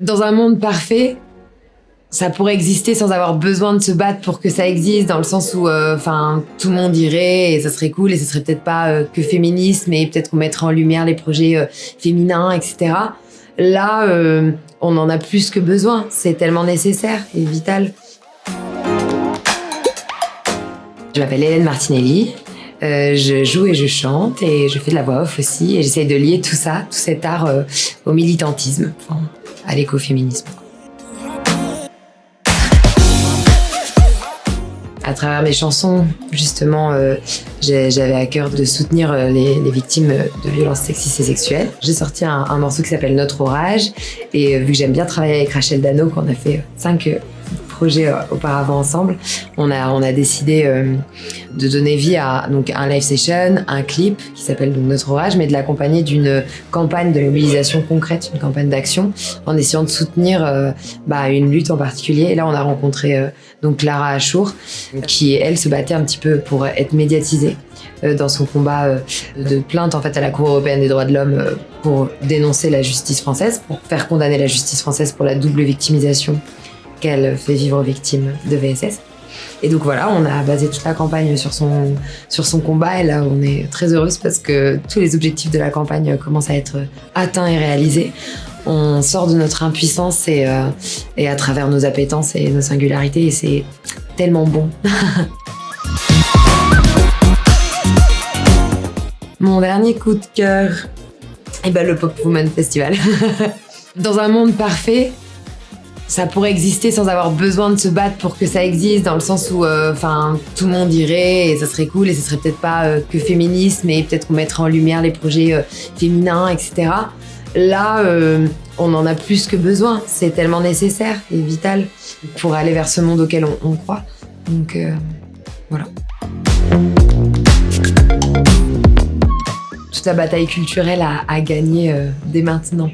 Dans un monde parfait, ça pourrait exister sans avoir besoin de se battre pour que ça existe, dans le sens où tout le monde irait et ça serait cool et ce serait peut-être pas que féminisme et peut-être qu'on mettrait en lumière les projets féminins, etc. Là, on en a plus que besoin. C'est tellement nécessaire et vital. Je m'appelle Hélène Martinelli. Je joue et je chante et je fais de la voix off aussi et j'essaye de lier tout ça, tout cet art au militantisme, à l'écoféminisme. À travers mes chansons, justement, j'avais à cœur de soutenir les victimes de violences sexistes et sexuelles. J'ai sorti un morceau qui s'appelle Notre Orage et vu que j'aime bien travailler avec Rachel Dano, qu'on a fait 5 projets auparavant ensemble, on a décidé de donner vie à donc un live session, un clip qui s'appelle donc Notre Orage, mais de l'accompagner d'une campagne de mobilisation concrète, une campagne d'action, en essayant de soutenir une lutte en particulier. Et là, on a rencontré donc Clara Achour, qui elle se battait un petit peu pour être médiatisée dans son combat de plainte en fait à la Cour européenne des droits de l'homme pour dénoncer la justice française, pour faire condamner la justice française pour la double victimisation qu'elle fait vivre aux victimes de VSS. Et donc voilà, on a basé toute la campagne sur son combat et là on est très heureuse parce que tous les objectifs de la campagne commencent à être atteints et réalisés. On sort de notre impuissance et à travers nos appétences et nos singularités et c'est tellement bon. Mon dernier coup de cœur, le Pop Woman Festival. Dans un monde parfait, ça pourrait exister sans avoir besoin de se battre pour que ça existe, dans le sens où tout le monde irait et ça serait cool et ce serait peut-être pas que féminisme et peut-être qu'on mettrait en lumière les projets féminins, etc. Là, on en a plus que besoin. C'est tellement nécessaire et vital pour aller vers ce monde auquel on croit. Donc voilà. Toute la bataille culturelle à gagner dès maintenant.